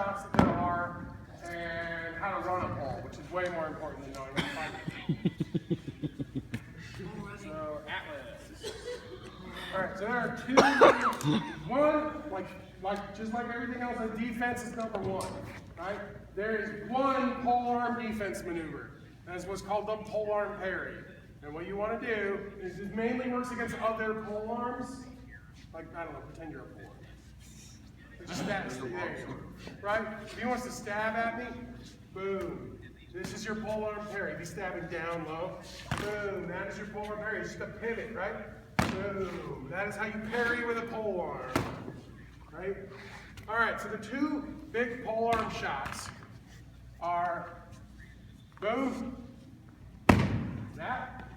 shots that there are and how to run a pole, which is way more important than knowing how to fight. So, Atlas. Alright, so there are two. One, just like everything else, a defense is number one. Right? There is one pole arm defense maneuver. That's what's called the pole arm parry. And what you want to do is it mainly works against other pole arms. Like, I don't know, pretend you're a pole arm. Just stab, there you go. Right? If he wants to stab at me, boom. This is your pole arm parry. He's stabbing down low. Boom. That is your pole arm parry. It's just a pivot, right? Boom. That is how you parry with a pole arm. Right? Alright, so the two big pole arm shots are boom. That.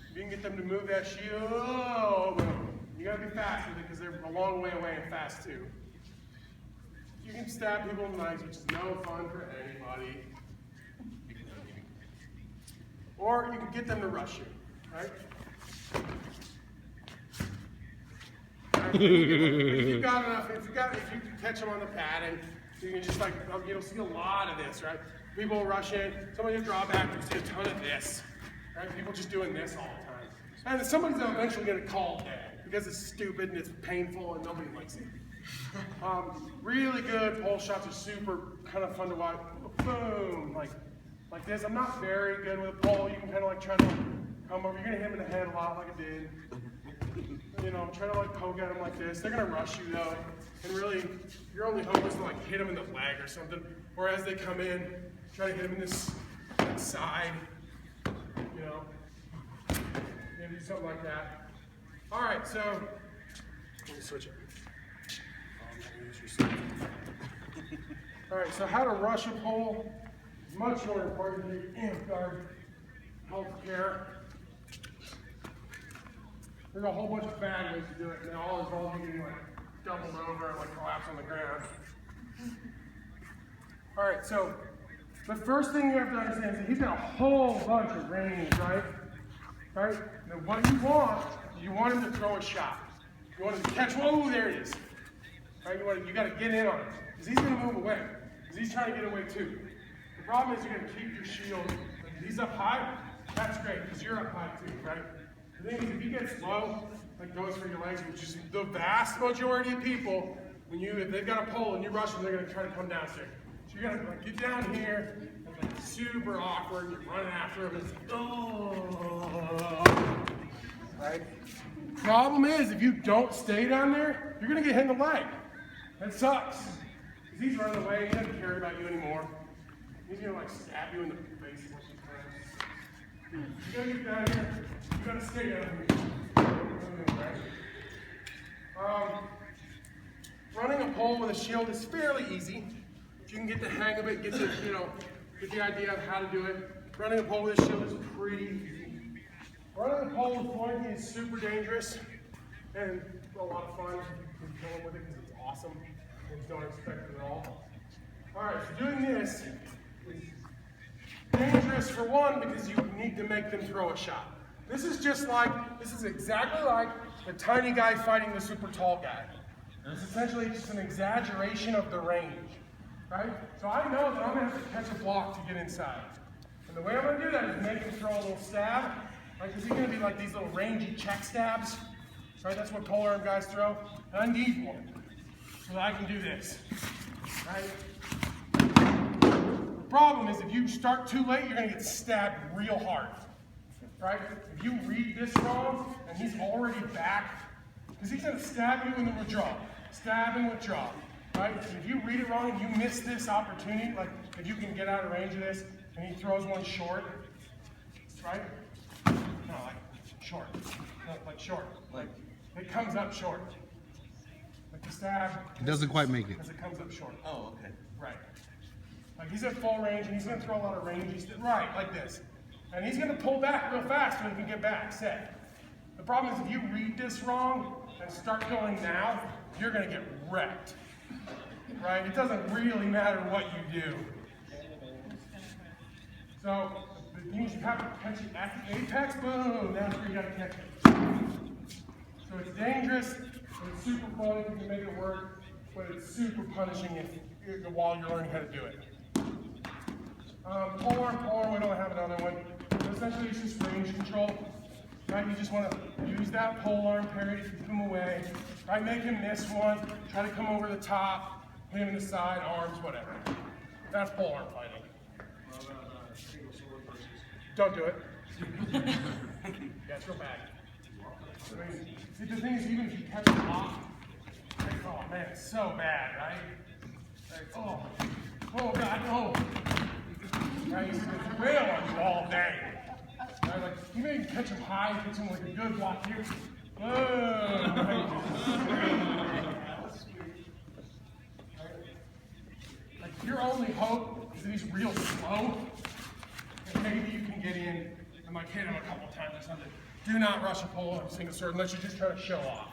If you can get them to move that shield, oh, boom. You gotta be fast with it because they're a long way away and fast too. You can stab people in the legs, which is no fun for anybody. Or you can get them to rush you, right? If you got enough, if you can catch them on the padding, you can just you'll see a lot of this, right? People will rush in, somebody will draw back, you'll see a ton of this, right? People just doing this all the time. And then somebody's eventually gonna call dead because it's stupid and it's painful and nobody likes it. Really good pole shots are super kind of fun to watch. Boom, like this. I'm not very good with a pole. You can kind of try to come over. You're gonna hit him in the head a lot, like I did. You know, try to poke at them like this. They're gonna rush you though, and really, your only hope is to hit them in the leg or something. Or as they come in, try to hit them in this side. You know, maybe something like that. All right, so let me switch it. All right, so how to rush a pole is much more important than your amp guard health care. There's a whole bunch of bad ways to do it, and they all involve you getting doubled over and collapse on the ground. All right, so the first thing you have to understand is that he's got a whole bunch of range, right? Right? Now what you want him to throw a shot. You want him to catch, whoa, there it is. Right? You got to get in on it, because he's going to move away, because he's trying to get away too. The problem is you're going to keep your shield. If he's up high, that's great, because you're up high too, right? The thing is, if he gets low, goes for your legs, which is the vast majority of people, if they've got a pole and you rush them, they're going to try to come downstairs. So you got to get down here, and it's super awkward, you're running after him, it's right? Problem is, if you don't stay down there, you're going to get hit in the leg. That sucks. Because he's running away, he doesn't care about you anymore. He's going to stab you in the face. You got to get down here, you got to stay down here. Running a pole with a shield is fairly easy. If you can get the hang of it, get the idea of how to do it. Running a pole with a shield is pretty easy. Running a pole with pointy is super dangerous and a lot of fun. You can kill them with it because it's awesome. You just don't expect it at all. Alright, so doing this is dangerous for one because you need to make them throw a shot. This is exactly like the tiny guy fighting the super tall guy. It's essentially just an exaggeration of the range, right? So I know that I'm going to have to catch a block to get inside. And the way I'm going to do that is make him throw a little stab, right? Because he's going to be like these little rangy check stabs, right? That's what pole arm guys throw. And I need one so that I can do this, right? The problem is if you start too late, you're going to get stabbed real hard, right? If you read this wrong and he's already back, because he's going to stab you in the withdraw, stab and withdraw, right? And if you read it wrong and you miss this opportunity, if you can get out of range of this and he throws one short, right? No, short. No, short. It comes up short. The stab. It doesn't quite make it. Because it comes up short. Oh, okay. Right. He's at full range and he's going to throw a lot of range. Right, like this. And he's going to pull back real fast so he can get back, set. The problem is if you read this wrong and start going now, you're going to get wrecked. Right? It doesn't really matter what you do. So, the thing is you have to catch it at the apex, boom, that's where you got to catch it. So it's dangerous, but it's super fun if you can make it work, but it's super punishing while you're learning how to do it. Pole arm, we don't have another one. So essentially it's just range control. Right? You just want to use that pole arm parry to keep him away. Right? Make him miss one. Try to come over the top, hit him in the side, arms, whatever. That's pole arm fighting. Don't do it. Yeah, it's real bad. I mean, see, the thing is, even if you catch him off, like, oh man, it's so bad, right? Like, oh God, no. Right, he's going to rail on you all day. Right, like, you may catch him high, catch him like a good block here. Right? Like, your only hope is that he's real slow, and maybe you can get in and like hit him a couple times or something. Do not rush a pole on a single sword unless you're just trying to show off.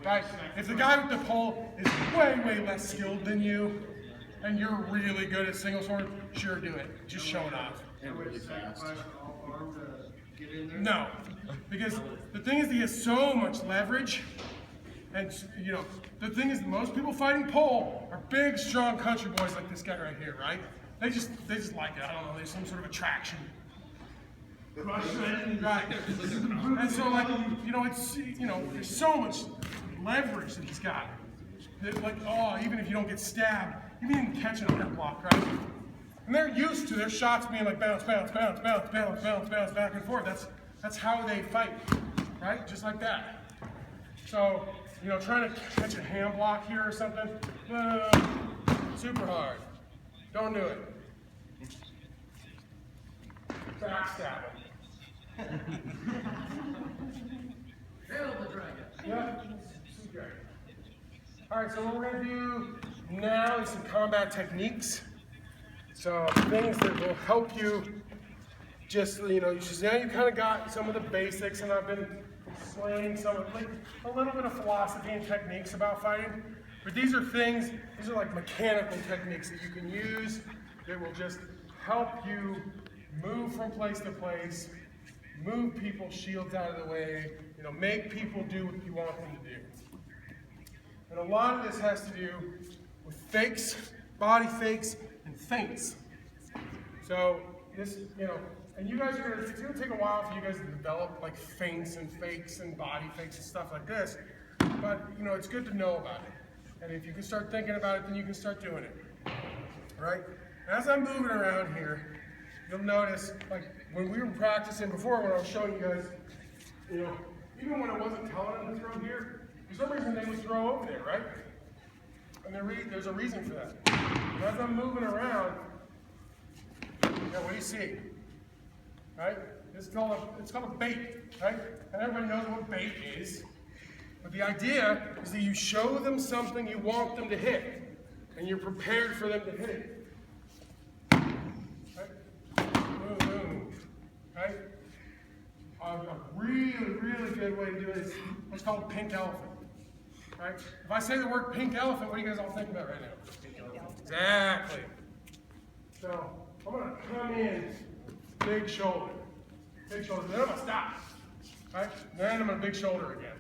Right? If the guy with the pole is way less skilled than you, and you're really good at single sword, sure, do it. Just show it off. And really fast. No, because the thing is, he has so much leverage, and you know, the thing is, most people fighting pole are big, strong country boys like this guy right here, right? They just like it. I don't know. There's some sort of attraction. Right. And so, like, you know, it's, you know, there's so much leverage that he's got. That, like, oh, even if you don't get stabbed, you can even catch it on that block, right? And they're used to their shots being like bounce, bounce, bounce, bounce, bounce, bounce, bounce, back and forth. That's how they fight, right? Just like that. So, you know, trying to catch a hand block here or something, super hard. Don't do it. Backstab him. Hail the dragon. Yeah, super. All right, so what we're gonna do now is some combat techniques. So things that will help you just, you know, now you kind of got some of the basics, and I've been explaining some of, like, a little bit of philosophy and techniques about fighting. But these are things, these are like mechanical techniques that you can use that will just help you move from place to place, move people's shields out of the way, you know, make people do what you want them to do. And a lot of this has to do with fakes, body fakes, and feints. So this, you know, and you guys are it's gonna take a while for you guys to develop like feints and fakes and body fakes and stuff like this. But you know, it's good to know about it. And if you can start thinking about it, then you can start doing it. Right? As I'm moving around here, you'll notice, like when we were practicing before, when I was showing you guys, you know, even when I wasn't telling them to throw here, for some reason they would throw over there, right? And there's a reason for that. And as I'm moving around, yeah, what do you see? Right? It's called a bait, right? And everybody knows what bait is. But the idea is that you show them something you want them to hit, and you're prepared for them to hit it. Right? Boom, boom. Right? A really good way to do it is what's called pink elephant. Right? If I say the word pink elephant, what do you guys all think about right now? Pink elephant. Exactly. So I'm gonna come in, big shoulder. Big shoulder. Then I'm gonna stop. Right? Then I'm gonna big shoulder again.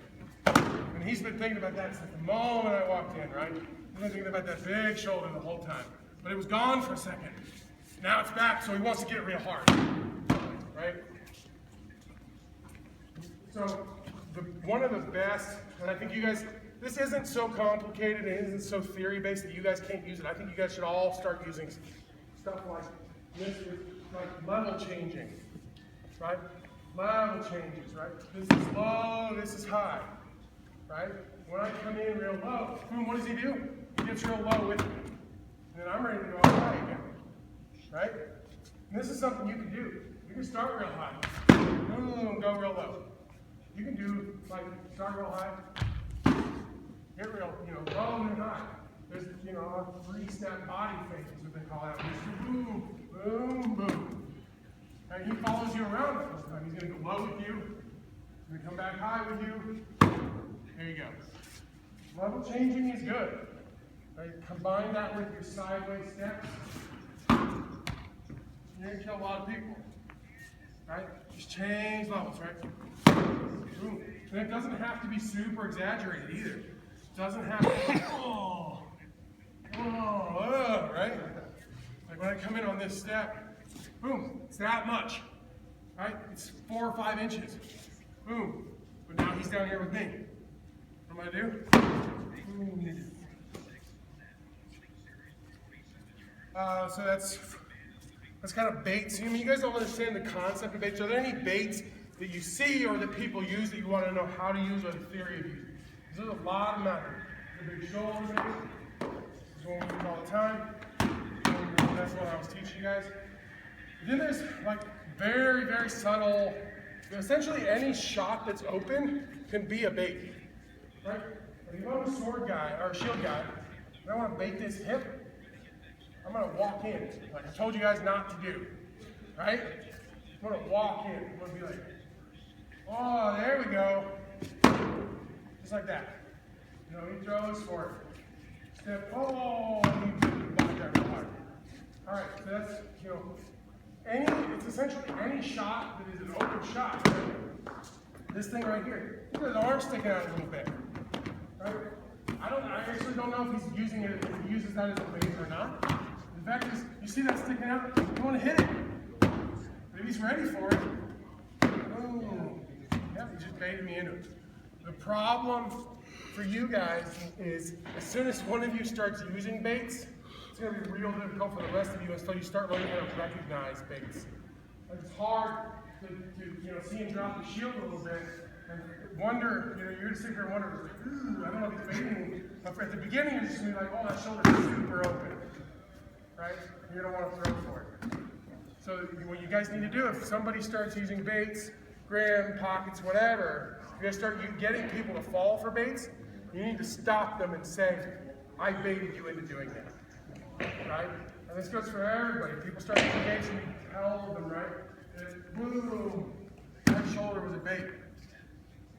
And he's been thinking about that since the moment I walked in, right? He's been thinking about that big shoulder the whole time. But it was gone for a second. Now it's back, so he wants to get it real hard. Right? So one of the best, and I think you guys, this isn't so complicated, it isn't so theory-based that you guys can't use it. I think you guys should all start using stuff like this, like level changing, right? Level changes, right? This is low, this is high, right? When I come in real low, boom, what does he do? He gets real low with me. And then I'm ready to go all high again, right? And this is something you can do. You can start real high, boom, go real low. You can do, like, start real high, get real, you know, low and high. There's, you know, a 3-step body fake, is what they call that. Boom, boom, boom. And he follows you around the first time. He's going to go low with you. He's going to come back high with you. There you go. Level changing is good. Right? Combine that with your sideways steps. You're going to kill a lot of people. Right? Just change levels, right? Boom. And it doesn't have to be super exaggerated either. It doesn't have to be, oh. right? Like when I come in on this step, boom, it's that much, right? It's 4 or 5 inches, boom. But now he's down here with me. What am I gonna do? So that's kind of baits. I mean, you guys don't understand the concept of baits. Are there any baits that you see or that people use that you want to know how to use or the theory of using? There's a lot of methods. The big shoulder bait is one we use all the time. That's what I was teaching you guys. Then there's like very, very subtle. Essentially, any shot that's open can be a bait, right? If I'm a sword guy or a shield guy, and I want to bait this hip, I'm going to walk in, like I told you guys not to do, right? I'm going to walk in. I'm going to be like, oh, there we go. Just like that. You know, he throws for it. Step, oh, he blocked that real hard. All right, so that's, you know, it's essentially any shot that is an open shot. Right? This thing right here. Look at his arm sticking out a little bit. Right? I actually don't know if he's using it, if he uses that as a bait or not. The fact is, you see that sticking out, you want to hit it. But if he's ready for it, boom. Yeah, he just baited me into it. The problem for you guys is as soon as one of you starts using baits, it's going to be real difficult for the rest of you until you start learning how to recognize baits. It's hard to see him drop the shield a little bit and wonder, you're going to sit here and wonder, ooh, I don't know if he's baiting me. But at the beginning, you're just going to be like, oh, that shoulder's super open. Right? You don't want to throw for it. So what you guys need to do, if somebody starts using baits, gram, pockets, whatever, you're going to start getting people to fall for baits, you need to stop them and say, I baited you into doing that. Right? And this goes for everybody. People start using baits and you tell them, right? And boom, that shoulder was a bait.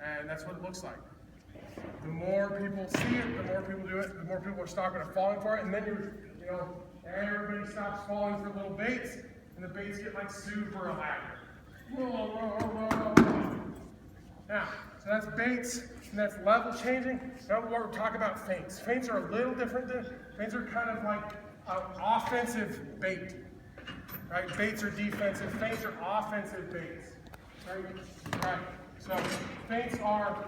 And that's what it looks like. The more people see it, the more people do it, the more people are stopping and falling for it, and then everybody stops falling for little baits, and the baits get like super elaborate. Now, so that's baits, and that's level changing. Now we're talking about feints. Feints are a little different. Feints are kind of like an offensive bait. Right? Baits are defensive. Feints are offensive baits. Right? So feints are,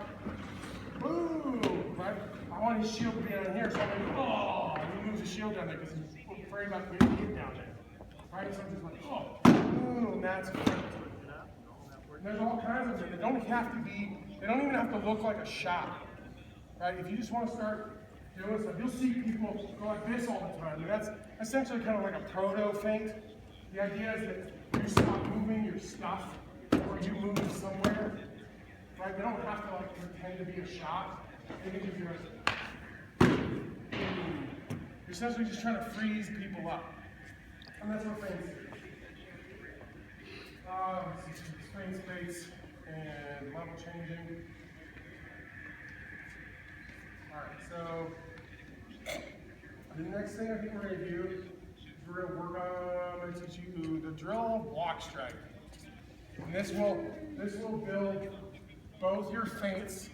boom, right? I want his shield to be down here, so I'm like, oh, and he moves his shield down there because he's afraid about getting hit down there. Right? So I'm just like, oh, boom, and that's great. And there's all kinds of them. They don't even have to look like a shot. Right? If you just want to start doing stuff, you'll see people go like this all the time. And that's essentially kind of like a proto feint. The idea is that you stop moving your stuff or you move somewhere. Right? They don't have to like pretend to be a shot. They can just be like, you're essentially just trying to freeze people up. And that's what feints do. Feint space and level changing. Alright, so the next thing I think we're going to do is we're going to work on, I'm going to teach you the drill block strike. And this will build both your feints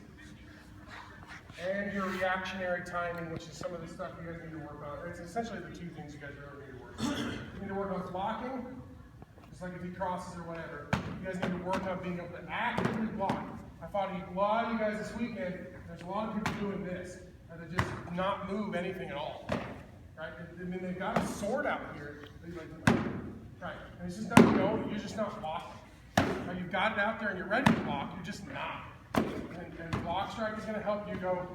and your reactionary timing, which is some of the stuff you guys need to work on. It's essentially the two things you guys really need to work on. You need to work on blocking, just like if he crosses or whatever. You guys need to work on being able to actively block. I fought a lot of you guys this weekend. There's a lot of people doing this, and they just not move anything at all. Right? I mean, they've got a sword out here. Right? And it's just not going. You're just not blocking. Right? You've got it out there, and you're ready to block. You're just not. And block strike is going to help you go,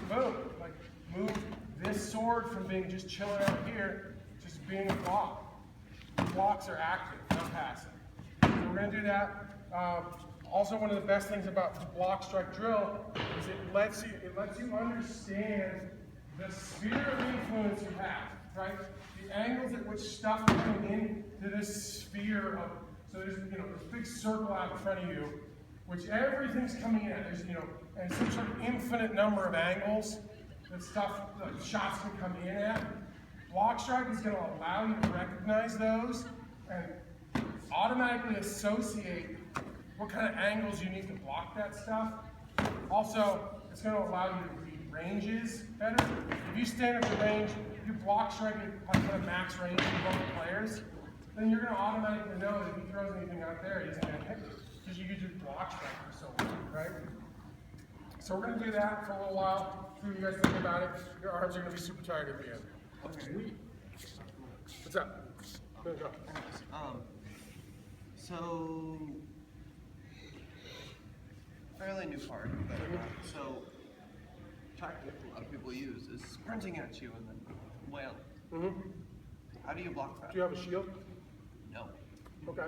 boom, like move this sword from being just chilling out here, just being a block. Blocks are active, not passive. So we're going to do that. Also, one of the best things about the block strike drill is it lets you understand the sphere of influence you have, right? The angles at which stuff is coming into this sphere of, so there's this big circle out in front of you, which everything's coming in. There's and some sort of infinite number of angles that shots can come in at. Block strike is going to allow you to recognize those and automatically associate what kind of angles you need to block that stuff. Also, it's going to allow you to read range is better. If you stand at the range, you block strike at max range for both players, then you're going to automatically know that if he throws anything out there, he's going to hit you. Because you could just block strike for so long, right? So we're going to do that for a little while. See what you guys think about it. Your arms are going to be super tired at the end. Okay. What's up? Go. So fairly new part, but so tactic a lot of people use is sprinting at you and then wailing. Mm-hmm. How do you block that? Do you have a shield? No. Okay.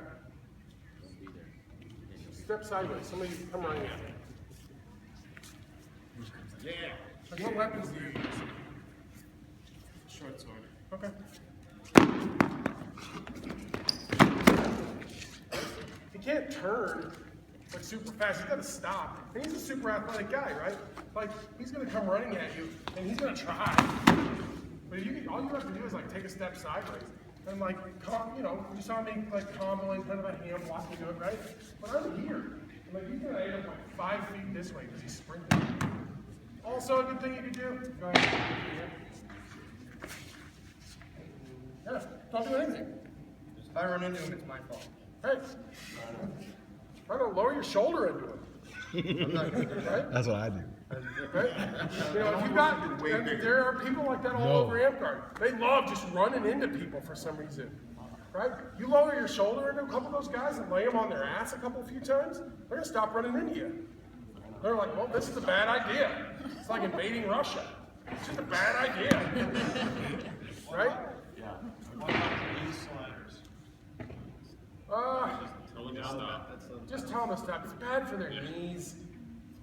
Step sideways. Somebody come running at me. Yeah. Like what weapons do you use? Short sword. Okay. He can't turn like super fast. He's got to stop. And he's a super athletic guy, right? Like he's gonna come running at you, and he's gonna try. But all you have to do is like take a step sideways, and like you saw me like comboing, kind of a hand blocking to it, right? But I'm here, and like he's gonna end up like 5 feet this way because he's sprinting. Also, a good thing you could do. Go ahead. Yeah, don't do anything. If I run into him, it's my fault. Hey, why don't lower your shoulder into it? Right? That's what I do. Right? You know, if you got, and there are people like that all over Amcard. They love just running into people for some reason. Right? You lower your shoulder into a couple of those guys and lay them on their ass a few times, they're going to stop running into you. They're like, well, this is a bad idea. It's like invading Russia. It's just a bad idea. Right? Yeah. What about knee sliders? Just tell them to stop. It's bad for their knees.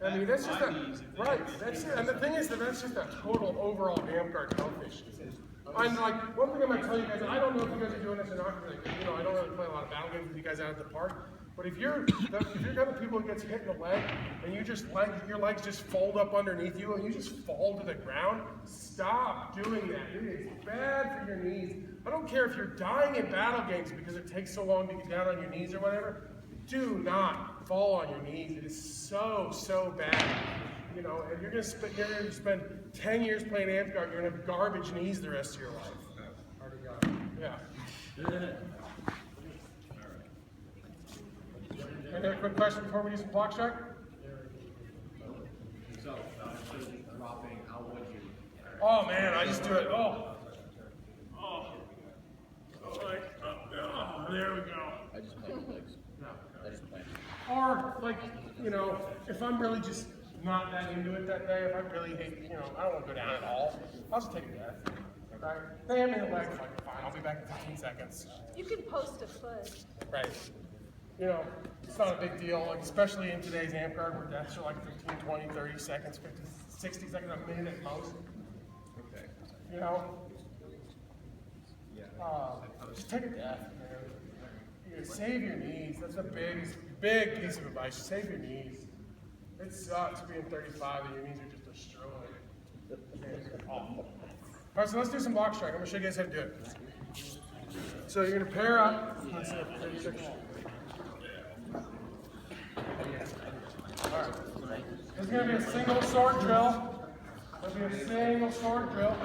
I mean, that's just right. That's it. And the thing is that's just a total overall Amcard health issue. And like one thing I'm gonna tell you guys, I don't know if you guys are doing this or not, because I don't really play a lot of battle games with you guys out at the park. But if you're kind of people who gets hit in the leg and you just your legs just fold up underneath you and you just fall to the ground, stop doing that. It is bad for your knees. I don't care if you're dying in battle games because it takes so long to get down on your knees or whatever. Do not fall on your knees. It is so bad. And you're gonna spend 10 years playing Amcard. You're gonna have garbage knees the rest of your life. Already got it. Yeah. Any other quick question before we do some block strike? So, dropping, how would you? Oh man, I just do it. There we go. I just play with legs. No. I just play. Or like, if I'm really just not that into it that day, if I really hate, I don't want to go down at all, I'll just take a death. Right? They have me in the legs, like, fine, I'll be back in 15 seconds. You can post a foot. Right. It's not a big deal, like, especially in today's Amcard where deaths are like 15, 20, 30 seconds, 50, 60 seconds, a minute at most. Okay. Just take a death, man. Save your knees. That's a big piece of advice. Save your knees. It sucks being 35 and your knees are just destroyed. It's awful. All right, so let's do some block strike. I'm going to show you guys how to do it. So you're going to pair up. Let's see, 36. All right. This is going to be a single sword drill. It's going to be a single sword drill.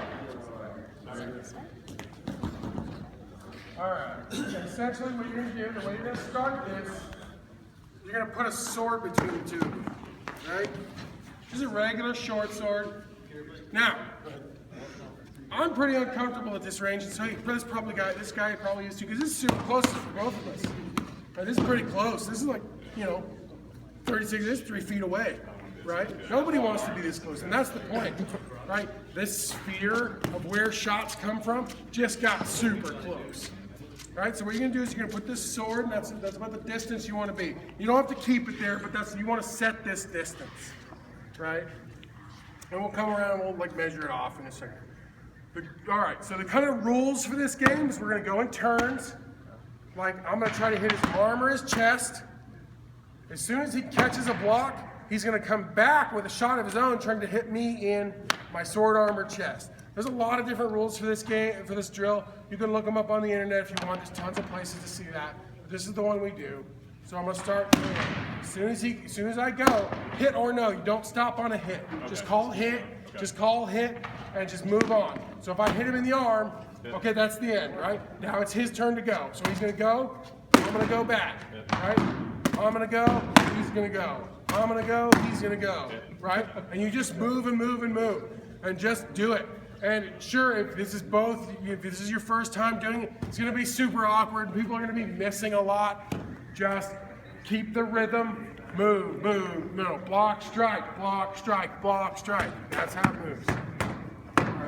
All right. And essentially what you're going to do, the way you're going to start this, you're going to put a sword between the two of you. Right? This is a regular short sword. Now, I'm pretty uncomfortable at this range, and so this guy probably is too, because this is super close for both of us. Right, this is pretty close. This is like, 36, this is 3 feet away, right? Nobody wants to be this close, and that's the point, right? This sphere of where shots come from just got super close. Right, so what you're gonna do is you're gonna put this sword, and that's about the distance you want to be. You don't have to keep it there, but you want to set this distance, right? And we'll come around and we'll measure it off in a second. All right, so the kind of rules for this game is we're gonna go in turns. Like I'm gonna try to hit his arm or his chest. As soon as he catches a block, he's gonna come back with a shot of his own, trying to hit me in my sword, arm, or chest. There's a lot of different rules for this game, for this drill. You can look them up on the internet if you want. There's tons of places to see that. But this is the one we do. So I'm gonna start doing it. As soon as I go, hit or no, you don't stop on a hit. Just call hit, Just call hit and just move on. So if I hit him in the arm, okay, that's the end, right? Now it's his turn to go. So he's gonna go, I'm gonna go back, right? I'm gonna go, he's gonna go. I'm gonna go, he's gonna go, right? And you just move and move and move, and just do it. And sure, if this is if this is your first time doing it, it's gonna be super awkward. People are gonna be missing a lot. Just keep the rhythm, move, move, no, block, strike, block, strike, block, strike. That's how it moves.